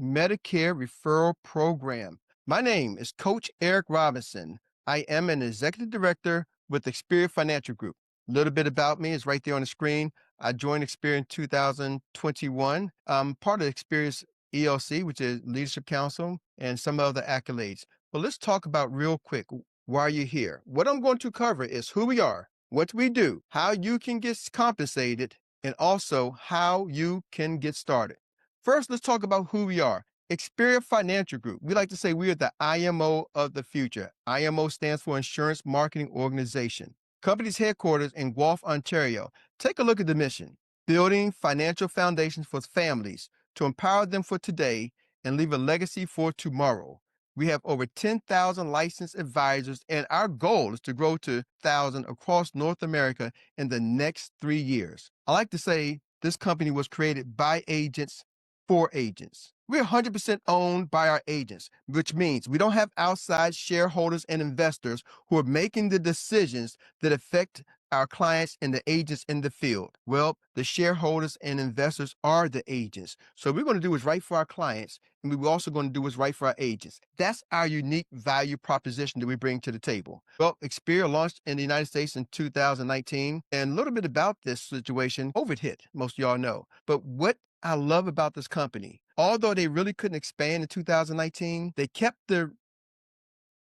Medicare Referral Program. My name is Coach Eric Robinson. I am an executive director with Experior Financial Group. A little bit about me is right there on the screen. I joined Experior in 2021. I'm part of Experior's ELC, which is Leadership Council, and some other accolades. But let's talk about real quick why you're here. What I'm going to cover is who we are, what we do, how you can get compensated, and also how you can get started. First, let's talk about who we are. Experior Financial Group. We like to say we are the IMO of the future. IMO stands for Insurance Marketing Organization. Company's headquarters in Guelph, Ontario. Take a look at the mission. Building financial foundations for families to empower them for today and leave a legacy for tomorrow. We have over 10,000 licensed advisors, and our goal is to grow to 1,000 across North America in the next 3 years. I like to say this company was created by agents for agents. We're 100% owned by our agents, which means we don't have outside shareholders and investors who are making the decisions that affect our clients and the agents in the field. Well, the shareholders and investors are the agents. So we're going to do what's right for our clients, and we're also going to do what's right for our agents. That's our unique value proposition that we bring to the table. Well, Experior launched in the United States in 2019, and a little bit about this situation, COVID hit, most of y'all know. But what I love about this company, although they really couldn't expand in 2019, they kept their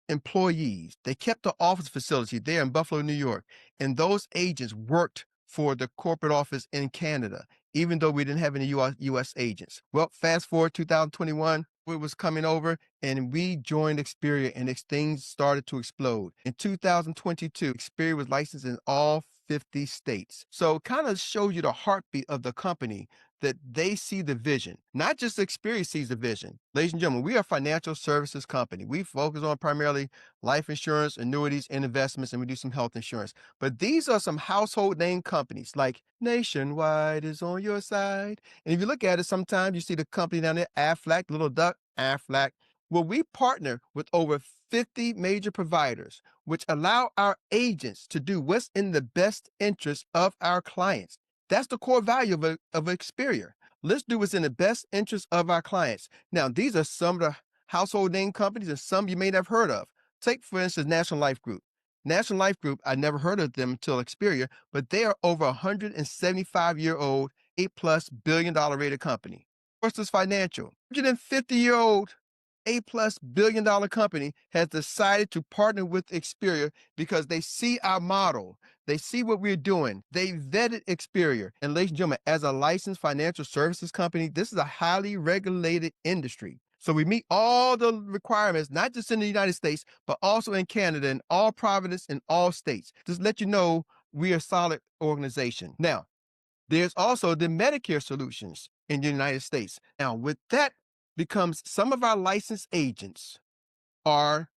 employees. They kept the office facility there in Buffalo, New York, and those agents worked for the corporate office in Canada, even though we didn't have any US agents. Well, fast forward 2021, it was coming over, and we joined Experior, and things started to explode. In 2022, Experior was licensed in all 50 states. So it kind of shows you the heartbeat of the company, that they see the vision, not just Experior sees the vision. Ladies and gentlemen, we are a financial services company. We focus on primarily life insurance, annuities, and investments, and we do some health insurance. But these are some household name companies like Nationwide is on your side. And if you look at it, sometimes you see the company down there, Aflac, little duck, Aflac. Well, we partner with over 50 major providers, which allow our agents to do what's in the best interest of our clients. That's the core value of Experior. Let's do what's in the best interest of our clients. Now, these are some of the household name companies and some you may not have heard of. Take, for instance, National Life Group. National Life Group, I never heard of them until Experior, but they are over 175-year-old, $8+ billion rated company. Versus Financial, 150-year-old, $8+ billion company has decided to partner with Experior because they see our model. They see what we're doing. They vetted Experior. And ladies and gentlemen, as a licensed financial services company, this is a highly regulated industry. So we meet all the requirements, not just in the United States, but also in Canada and all provinces in all states. Just let you know we are a solid organization. Now, there's also the Medicare solutions in the United States. Now, with that becomes some of our licensed agents are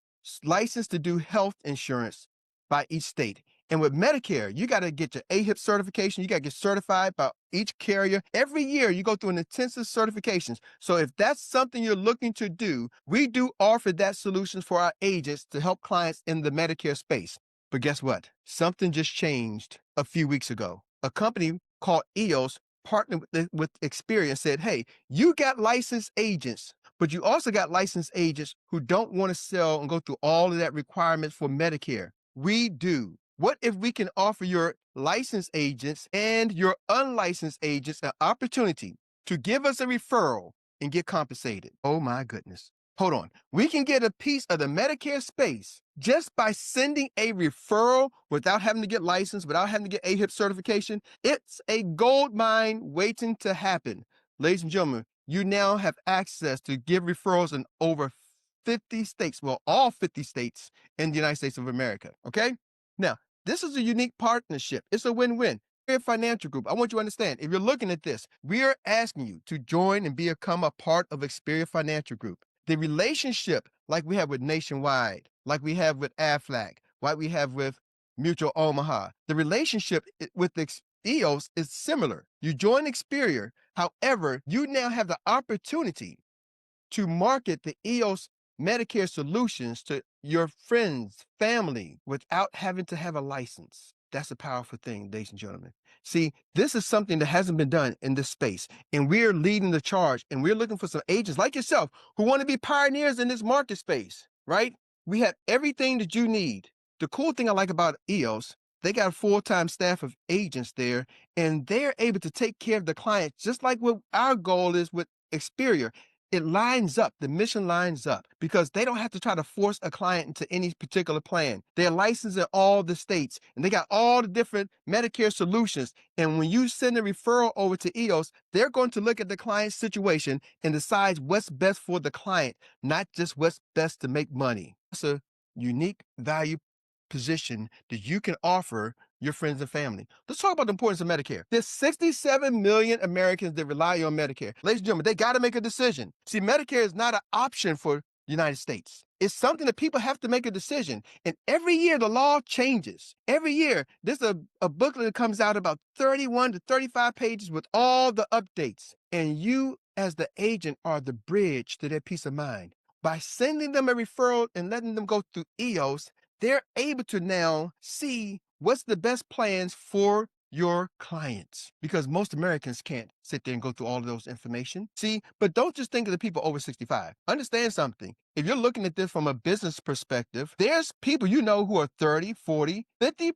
licensed to do health insurance by each state. And with Medicare, you got to get your AHIP certification. You got to get certified by each carrier. Every year, you go through an intensive certifications. So if that's something you're looking to do, we do offer that solution for our agents to help clients in the Medicare space. But guess what? Something just changed a few weeks ago. A company called EOS partnered with Experior and said, hey, you got licensed agents, but you also got licensed agents who don't want to sell and go through all of that requirements for Medicare. We do. What if we can offer your licensed agents and your unlicensed agents an opportunity to give us a referral and get compensated? Oh my goodness. Hold on. We can get a piece of the Medicare space just by sending a referral without having to get licensed, without having to get AHIP certification. It's a gold mine waiting to happen. Ladies and gentlemen, you now have access to give referrals in over 50 states, well, all 50 states in the United States of America, okay? Now, this is a unique partnership. It's a win-win. Experior Financial Group, I want you to understand, if you're looking at this, we are asking you to join and become a part of Experior Financial Group. The relationship like we have with Nationwide, like we have with Aflac, like we have with Mutual Omaha, the relationship with the EOS is similar. You join Experior, however, you now have the opportunity to market the EOS Medicare solutions to your friends, family, without having to have a license. That's a powerful thing, ladies and gentlemen. See, this is something that hasn't been done in this space, and we're leading the charge, and we're looking for some agents like yourself who want to be pioneers in this market space, right? We have everything that you need. The cool thing I like about EOS, they got a full-time staff of agents there, and they're able to take care of the clients just like what our goal is with Experior. It lines up, the mission lines up because they don't have to try to force a client into any particular plan. They're licensed in all the states and they got all the different Medicare solutions. And when you send a referral over to EOS, they're going to look at the client's situation and decide what's best for the client, not just what's best to make money. It's a unique value position that you can offer your friends and family. Let's talk about the importance of Medicare. There's 67 million Americans that rely on Medicare. Ladies and gentlemen, they got to make a decision. See, Medicare is not an option for the United States. It's something that people have to make a decision. And every year the law changes. Every year there's a booklet that comes out about 31 to 35 pages with all the updates. And you, as the agent, are the bridge to their peace of mind. By sending them a referral and letting them go through EOS, they're able to now see what's the best plans for your clients because most Americans can't sit there and go through all of those information. See, but don't just think of the people over 65. Understand something. If you're looking at this from a business perspective, there's people you know who are 30, 40, 55%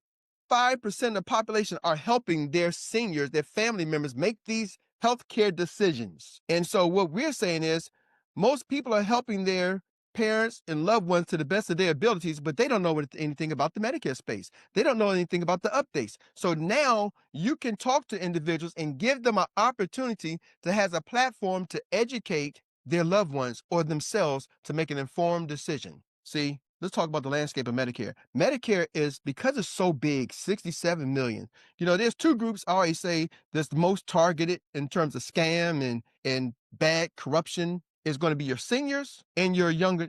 of the population are helping their seniors, their family members make these healthcare decisions. And so what we're saying is most people are helping their parents and loved ones to the best of their abilities, but they don't know anything about the Medicare space. They don't know anything about the updates. So now you can talk to individuals and give them an opportunity to have a platform to educate their loved ones or themselves to make an informed decision. See, let's talk about the landscape of Medicare. Medicare is, because it's so big, 67 million. There's two groups I always say that's the most targeted in terms of scam and bad corruption is going to be your seniors and your young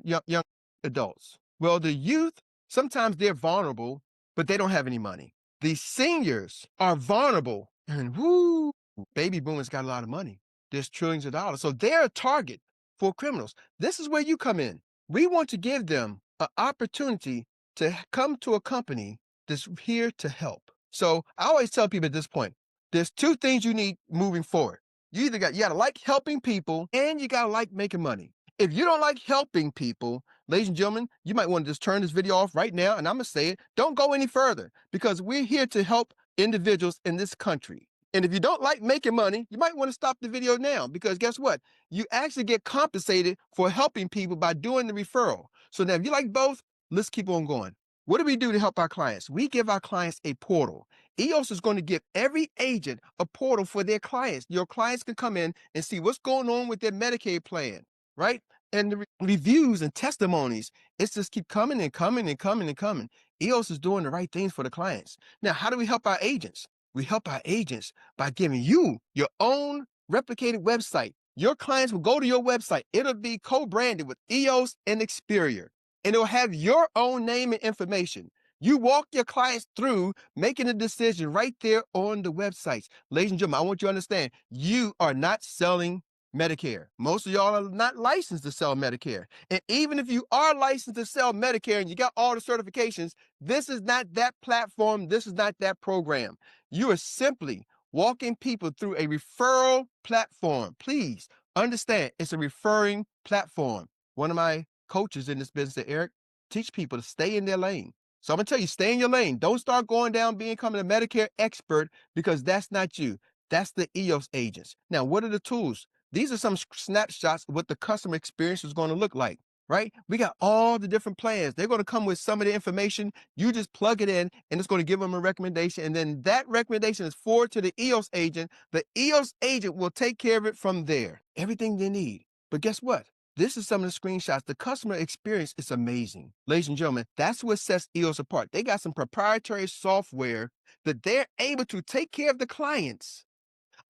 adults. Well, the youth, sometimes they're vulnerable, but they don't have any money. The seniors are vulnerable and whoo, baby boomers got a lot of money. There's trillions of dollars. So they're a target for criminals. This is where you come in. We want to give them an opportunity to come to a company that's here to help. So I always tell people at this point, there's two things you need moving forward. You gotta like helping people and you gotta like making money. If you don't like helping people, ladies and gentlemen, you might want to just turn this video off right now. And I'm gonna say it, don't go any further because we're here to help individuals in this country. And if you don't like making money, you might want to stop the video now because guess what? You actually get compensated for helping people by doing the referral. So now if you like both, let's keep on going. What do we do to help our clients? We give our clients a portal. EOS is going to give every agent a portal for their clients. Your clients can come in and see what's going on with their Medicaid plan, right? And the reviews and testimonies, it's just keep coming and coming and coming and coming. EOS is doing the right things for the clients. Now, how do we help our agents? We help our agents by giving you your own replicated website. Your clients will go to your website. It'll be co-branded with EOS and Experior, and it'll have your own name and information. You walk your clients through making a decision right there on the websites. Ladies and gentlemen, I want you to understand, you are not selling Medicare. Most of y'all are not licensed to sell Medicare. And even if you are licensed to sell Medicare and you got all the certifications, this is not that platform. This is not that program. You are simply walking people through a referral platform. Please understand, it's a referring platform. One of my coaches in this business, Eric, teach people to stay in their lane. So I'm gonna tell you, stay in your lane. Don't start going down becoming a Medicare expert because that's not you. That's the EOS agents. Now, what are the tools? These are some snapshots of what the customer experience is going to look like, right? We got all the different plans. They're going to come with some of the information. You just plug it in and it's going to give them a recommendation. And then that recommendation is forwarded to the EOS agent. The EOS agent will take care of it from there. Everything they need. But guess what? This is some of the screenshots. The customer experience is amazing. Ladies and gentlemen, that's what sets EOS apart. They got some proprietary software that they're able to take care of the clients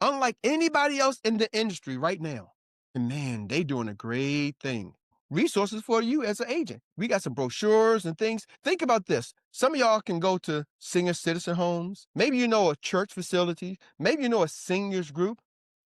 unlike anybody else in the industry right now. And man, they doing a great thing. Resources for you as an agent. We got some brochures and things. Think about this. Some of y'all can go to senior citizen homes. Maybe you know a church facility. Maybe you know a seniors group,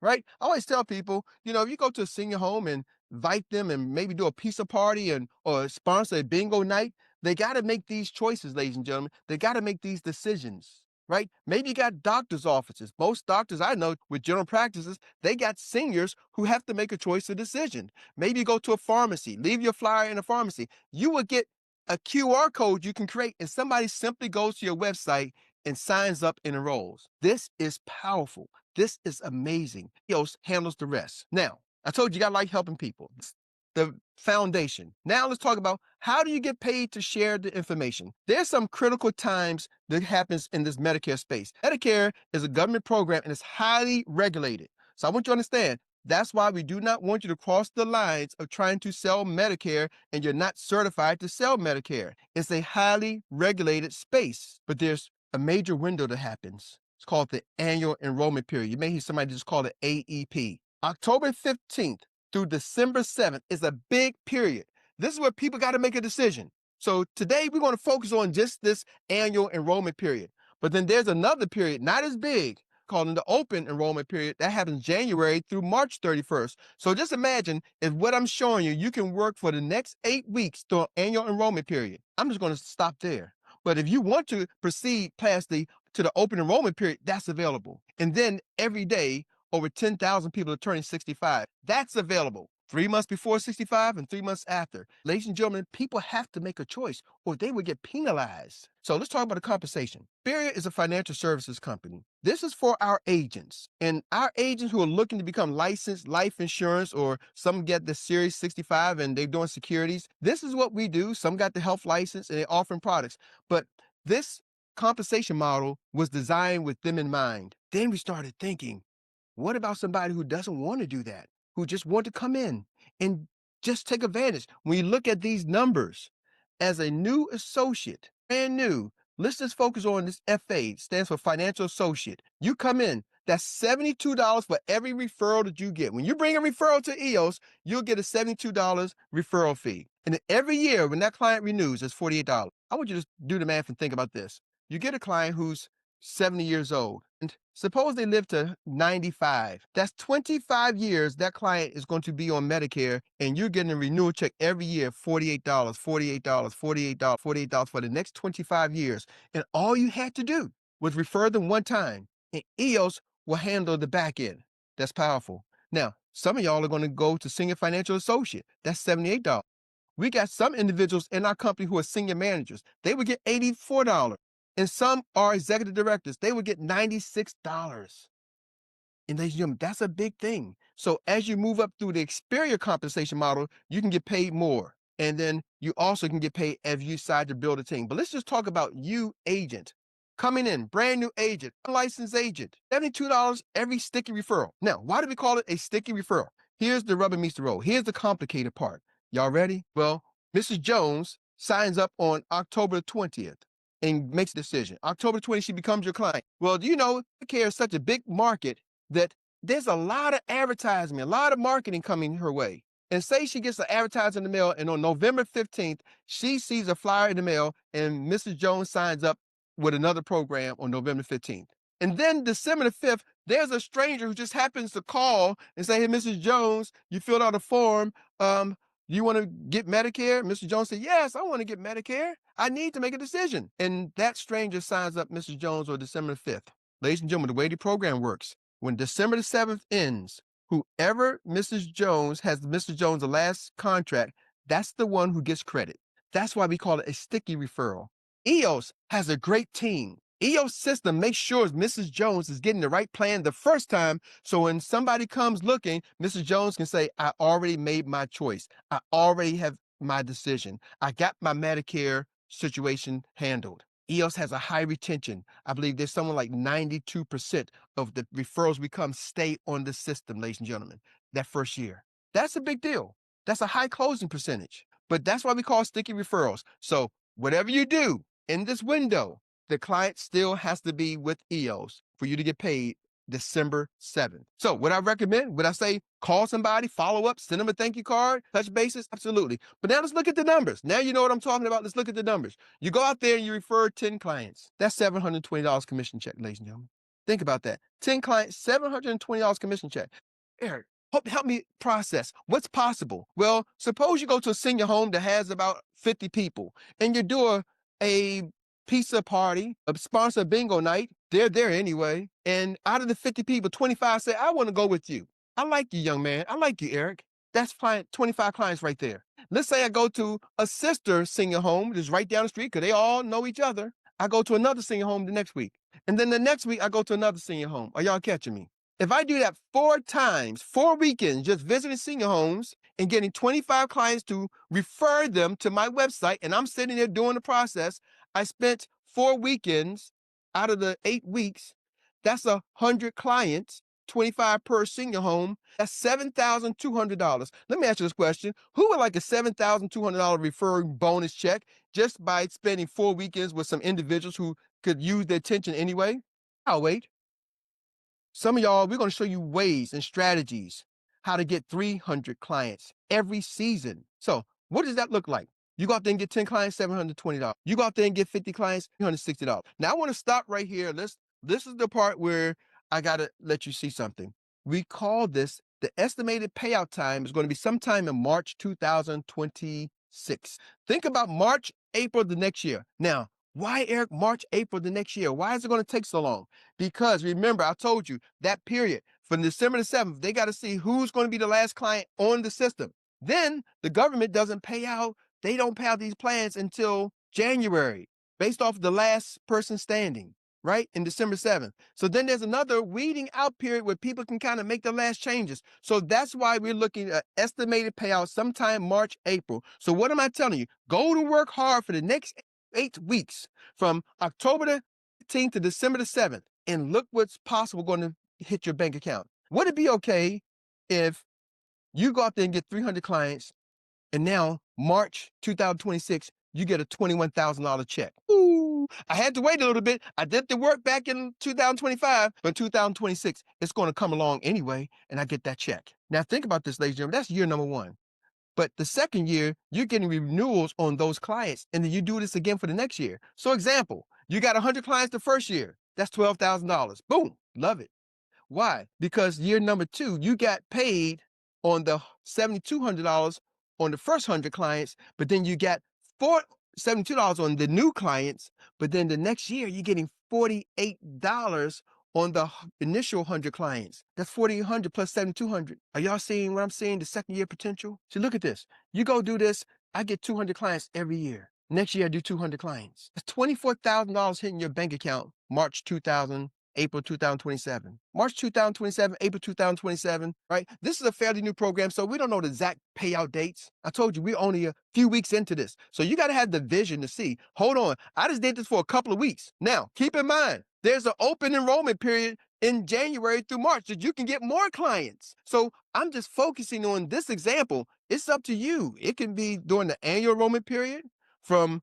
right? I always tell people, if you go to a senior home and invite them and maybe do a pizza party or sponsor a bingo night, They got to make these choices, ladies and gentlemen. They got to make these decisions, right? Maybe you got doctor's offices. Most doctors I know with general practices, they got seniors who have to make a choice or decision. Maybe you go to a pharmacy, leave your flyer in a pharmacy. You will get a QR code you can create, and somebody simply goes to your website and signs up and enrolls. This is powerful. This is amazing. EOS handles the rest. Now, I told you you got to like helping people. It's the foundation. Now let's talk about how do you get paid to share the information. There's some critical times that happens in this Medicare space. Medicare is a government program and it's highly regulated. So I want you to understand that's why we do not want you to cross the lines of trying to sell Medicare and you're not certified to sell Medicare. It's a highly regulated space, but there's a major window that happens. It's called the annual enrollment period. You may hear somebody just call it AEP. October 15th through December 7th is a big period. This is where people got to make a decision. So today we're going to focus on just this annual enrollment period. But then there's another period, not as big, called the open enrollment period. That happens January through March 31st. So just imagine if what I'm showing you, you can work for the next 8 weeks through an annual enrollment period. I'm just going to stop there. But if you want to proceed past to the open enrollment period, that's available. And then every day, over 10,000 people are turning 65. That's available 3 months before 65 and 3 months after. Ladies and gentlemen, people have to make a choice or they will get penalized. So let's talk about the compensation. Experior is a financial services company. This is for our agents. And our agents who are looking to become licensed life insurance, or some get the Series 65 and they're doing securities. This is what we do. Some got the health license and they're offering products. But this compensation model was designed with them in mind. Then we started thinking, what about somebody who doesn't want to do that, who just want to come in and just take advantage? When you look at these numbers, as a new associate, brand new, let's just focus on this FA, stands for financial associate. You come in, that's $72 for every referral that you get. When you bring a referral to EOS, you'll get a $72 referral fee. And then every year when that client renews, it's $48. I want you to do the math and think about this. You get a client who's 70 years old. And suppose they live to 95. That's 25 years that client is going to be on Medicare, and you're getting a renewal check every year, $48, $48, $48, $48 for the next 25 years. And all you had to do was refer them one time, and EOS will handle the back end. That's powerful. Now, some of y'all are going to go to senior financial associate. That's $78. We got some individuals in our company who are senior managers. They would get $84. And some are executive directors. They would get $96. And ladies and gentlemen, that's a big thing. So as you move up through the Experior compensation model, you can get paid more. And then you also can get paid as you decide to build a team. But let's just talk about you, agent. Coming in, brand new agent, unlicensed agent, $72 every sticky referral. Now, why do we call it a sticky referral? Here's the rubber meets the road. Here's the complicated part. Y'all ready? Well, Mrs. Jones signs up on October 20th and makes a decision. October 20th, she becomes your client. Well, do you know Medicare is such a big market that there's a lot of advertisement, a lot of marketing coming her way. And say she gets an advertisement in the mail, and on November 15th, she sees a flyer in the mail, and Mrs. Jones signs up with another program on November 15th. And then December the 5th, there's a stranger who just happens to call and say, hey, Mrs. Jones, you filled out a form. You want to get Medicare? Mr. Jones said, yes, I want to get Medicare. I need to make a decision. And that stranger signs up Mrs. Jones on December the 5th. Ladies and gentlemen, the way the program works, when December the 7th ends, whoever Mrs. Jones has Mr. Jones' the last contract, that's the one who gets credit. That's why we call it a sticky referral. EOS has a great team. EOS system makes sure Mrs. Jones is getting the right plan the first time. So when somebody comes looking, Mrs. Jones can say, I already made my choice. I already have my decision. I got my Medicare situation handled. EOS has a high retention. I believe there's something like 92% of the referrals we come stay on the system, ladies and gentlemen, that first year. That's a big deal. That's a high closing percentage. But that's why we call sticky referrals. So whatever you do in this window, the client still has to be with EOS for you to get paid December 7th. So would I recommend, would I say call somebody, follow up, send them a thank you card, touch bases? Absolutely. But now let's look at the numbers. Now you know what I'm talking about. Let's look at the numbers. You go out there and you refer 10 clients. That's $720 commission check, ladies and gentlemen. Think about that. 10 clients, $720 commission check. Eric, Help me process what's possible. Well, suppose you go to a senior home that has about 50 people and you do a pizza party, a sponsor bingo night. They're there anyway. And out of the 50 people, 25 say, I want to go with you. I like you, young man. I like you, Eric. That's 25 clients right there. Let's say I go to a sister senior home that's right down the street because they all know each other. I go to another senior home the next week. And then the next week, I go to another senior home. Are y'all catching me? If I do that 4 times, 4 weekends, just visiting senior homes and getting 25 clients to refer them to my website, and I'm sitting there doing the process, I spent 4 weekends out of the 8 weeks. That's 100 clients, 25 per senior home. That's $7,200. Let me ask you this question. Who would like a $7,200 referring bonus check just by spending 4 weekends with some individuals who could use their attention anyway? I'll wait. Some of y'all, we're going to show you ways and strategies how to get 300 clients every season. So, what does that look like? You go out there and get 10 clients, $720. You go out there and get 50 clients, $360. Now, I want to stop right here. This is the part where I got to let you see something. We call this the estimated payout time is going to be sometime in March 2026. Think about March, April the next year. Now, why, Eric, March, April the next year? Why is it going to take so long? Because remember, I told you that period from December the 7th, they got to see who's going to be the last client on the system. Then the government doesn't pay out. They don't pay out these plans until January, based off the last person standing, right? In December 7th. So then there's another weeding out period where people can kind of make the last changes. So that's why we're looking at estimated payout sometime March, April. So what am I telling you? Go to work hard for the next 8 weeks from October the 15th to December the 7th and look what's possible going to hit your bank account. Would it be okay if you go out there and get 300 clients and now March 2026, you get a $21,000 check? Ooh, I had to wait a little bit. I did the work back in 2025, but 2026, it's going to come along anyway, and I get that check. Now think about this, ladies and gentlemen. That's year number one. But the second year, you're getting renewals on those clients, and then you do this again for the next year. So example, you got 100 clients the first year. That's $12,000. Boom, love it. Why? Because year number two, you got paid on the $7,200 on the first 100 clients, but then you got $72 on the new clients, but then the next year you're getting $48 on the initial 100 clients. That's 4,800 plus 7,200. Are y'all seeing what I'm saying? The second year potential? So look at this. You go do this. I get 200 clients every year. Next year I do 200 clients. That's $24,000 hitting your bank account March 2000. April 2027. March 2027, April 2027, right? This is a fairly new program, so we don't know the exact payout dates. I told you we're only a few weeks into this. So you got to have the vision to see. Hold on. I just did this for a couple of weeks. Now, keep in mind, there's an open enrollment period in January through March that you can get more clients. So I'm just focusing on this example. It's up to you. It can be during the annual enrollment period from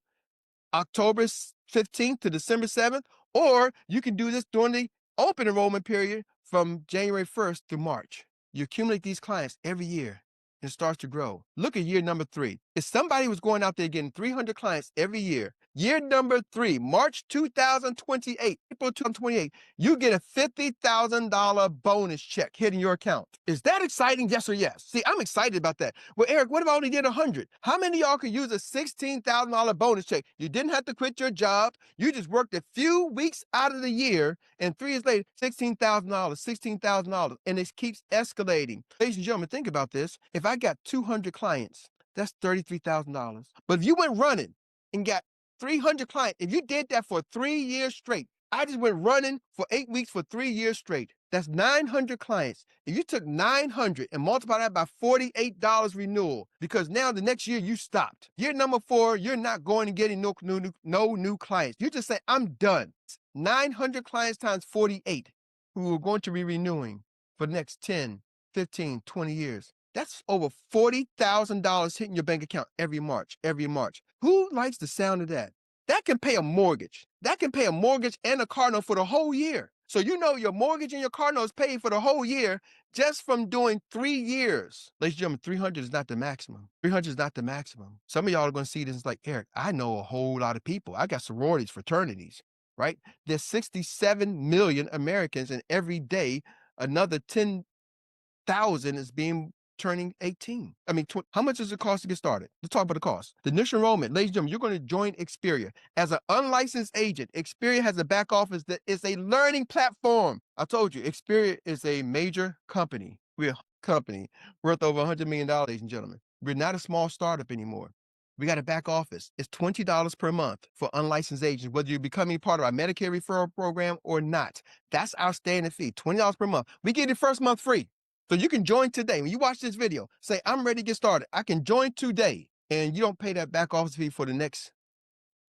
October 15th to December 7th, or you can do this during the open enrollment period from January 1st to March. You accumulate these clients every year and it starts to grow. Look at year number 3. If somebody was going out there getting 300 clients every year number 3, March 2028, April 2028, you get a $50,000 bonus check hitting your account. Is that exciting? Yes or yes? See, I'm excited about that. Well, Eric, what if I only did 100? How many of y'all could use a $16,000 bonus check? You didn't have to quit your job. You just worked a few weeks out of the year, and 3 years later, $16,000, $16,000, and it keeps escalating. Ladies and gentlemen, think about this. If I got 200 clients, that's $33,000. But if you went running and got 300 clients, if you did that for 3 years straight, I just went running for 8 weeks for 3 years straight. That's 900 clients. If you took 900 and multiply that by $48 renewal, because now the next year you stopped. Year number 4, you're not going and getting no new clients. You just say, I'm done. 900 clients times 48 who are going to be renewing for the next 10, 15, 20 years. That's over $40,000 hitting your bank account every March. Who likes the sound of that? That can pay a mortgage. That can pay a mortgage and a car note for the whole year. So you know your mortgage and your car note is paid for the whole year just from doing 3 years. Ladies and gentlemen, 300 is not the maximum. 300 is not the maximum. Some of y'all are going to see this like, Eric, I know a whole lot of people. I got sororities, fraternities, right? There's 67 million Americans, and every day another 10 100,000 is being turning 18. I mean, how much does it cost to get started? Let's talk about the cost. The initial enrollment, ladies and gentlemen, you're going to join Experian. As an unlicensed agent, Experian has a back office that is a learning platform. I told you, Experian is a major company. We're a company worth over $100 million, ladies and gentlemen. We're not a small startup anymore. We got a back office. It's $20 per month for unlicensed agents, whether you're becoming part of our Medicare referral program or not. That's our standing fee, $20 per month. We give you the first month free. So you can join today. When you watch this video, say, I'm ready to get started. I can join today. And you don't pay that back office fee for the next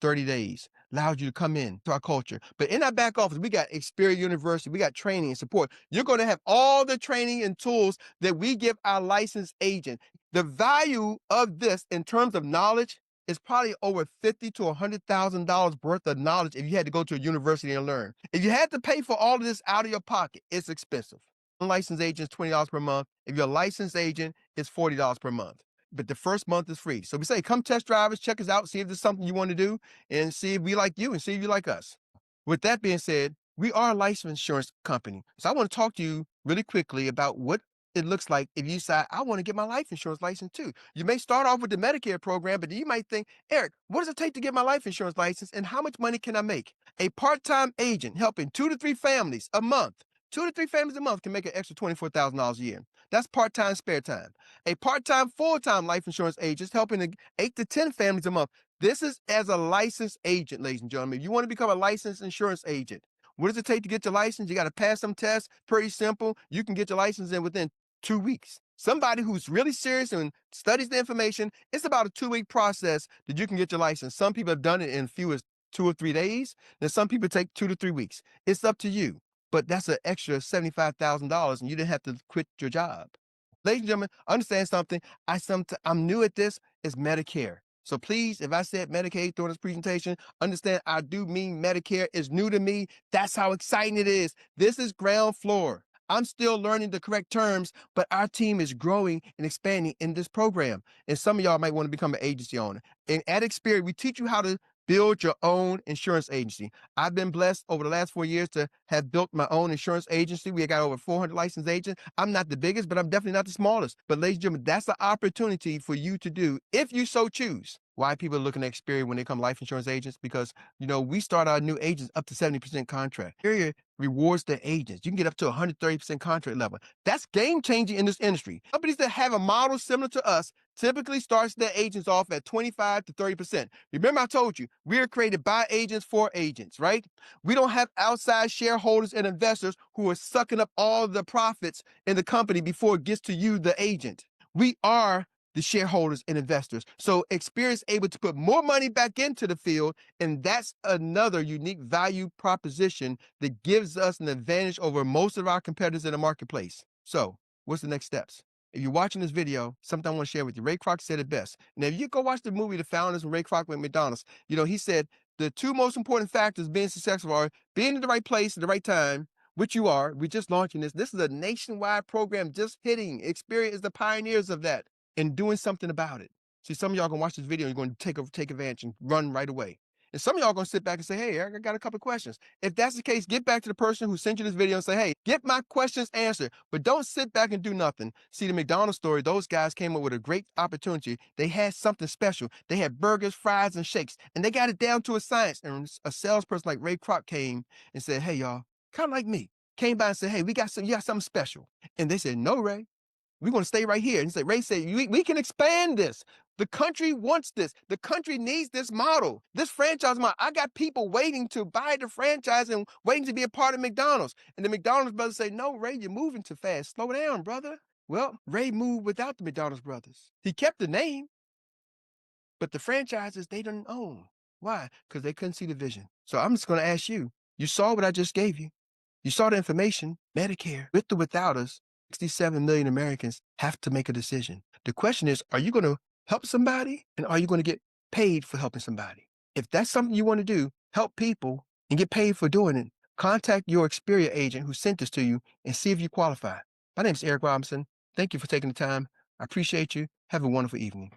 30 days. Allows you to come in to our culture. But in our back office, we got Experian University. We got training and support. You're going to have all the training and tools that we give our licensed agent. The value of this in terms of knowledge is probably over $50,000 to $100,000 worth of knowledge if you had to go to a university and learn. If you had to pay for all of this out of your pocket, it's expensive. Unlicensed agent is $20 per month. If you're a licensed agent, it's $40 per month. But the first month is free. So we say, come test drive us, check us out, see if there's something you want to do, and see if we like you and see if you like us. With that being said, we are a life insurance company. So I want to talk to you really quickly about what it looks like if you decide, I want to get my life insurance license too. You may start off with the Medicare program, but then you might think, Eric, what does it take to get my life insurance license and how much money can I make? A part-time agent helping 2 to 3 families a month, 2 to 3 families a month can make an extra $24,000 a year. That's part-time spare time. A part-time, full-time life insurance agent is helping 8 to 10 families a month. This is as a licensed agent, ladies and gentlemen. If you want to become a licensed insurance agent, what does it take to get your license? You got to pass some tests. Pretty simple. You can get your license in within 2 weeks. Somebody who's really serious and studies the information, it's about a 2-week process that you can get your license. Some people have done it in few as 2 or 3 days. Then some people take 2 to 3 weeks. It's up to you. But that's an extra $75,000 and you didn't have to quit your job. Ladies and gentlemen, understand something. I'm new at this. It's Medicare. So please, if I said Medicaid during this presentation, understand I do mean Medicare. Is new to me. That's how exciting it is. This is ground floor. I'm still learning the correct terms, but our team is growing and expanding in this program. And some of y'all might want to become an agency owner. And at Experian, we teach you how to build your own insurance agency. I've been blessed over the last 4 years to have built my own insurance agency. We got over 400 licensed agents. I'm not the biggest, but I'm definitely not the smallest. But ladies and gentlemen, that's the opportunity for you to do if you so choose. Why people are looking at Experian when they become life insurance agents? Because, we start our new agents up to 70% contract. Experian rewards their agents. You can get up to 130% contract level. That's game changing in this industry. Companies that have a model similar to us typically starts their agents off at 25 to 30%. Remember I told you, we are created by agents for agents, right? We don't have outside shareholders and investors who are sucking up all the profits in the company before it gets to you, the agent. We are the shareholders and investors. So Experian is able to put more money back into the field, and that's another unique value proposition that gives us an advantage over most of our competitors in the marketplace. So what's the next steps? If you're watching this video, something I want to share with you. Ray Kroc said it best. Now, if you go watch the movie The Founders when Ray Kroc went McDonald's, he said the 2 most important factors being successful are being in the right place at the right time, which you are. We're just launching this. This is a nationwide program just hitting. Experian is the pioneers of that and doing something about it. See, some of y'all gonna watch this video and you're going to take advantage and run right away. And some of y'all gonna sit back and say, hey, Eric, I got a couple of questions. If that's the case, get back to the person who sent you this video and say, hey, get my questions answered. But don't sit back and do nothing. See, the McDonald's story, those guys came up with a great opportunity. They had something special. They had burgers, fries, and shakes, and they got it down to a science. And a salesperson like Ray Kroc came and said, hey, y'all, kind of like me, came by and said, hey, you got something special. And they said, no, Ray. We're going to stay right here. And he said, Ray said, we can expand this. The country wants this. The country needs this model, this franchise model. I got people waiting to buy the franchise and waiting to be a part of McDonald's. And the McDonald's brothers say, no, Ray, you're moving too fast. Slow down, brother. Well, Ray moved without the McDonald's brothers. He kept the name, but the franchises they didn't own. Why? Because they couldn't see the vision. So I'm just going to ask you, you saw what I just gave you. You saw the information, Medicare, with or without us, 67 million Americans have to make a decision. The question is, are you going to help somebody and are you going to get paid for helping somebody? If that's something you want to do, help people and get paid for doing it, contact your Experian agent who sent this to you and see if you qualify. My name is Eric Robinson. Thank you for taking the time. I appreciate you. Have a wonderful evening.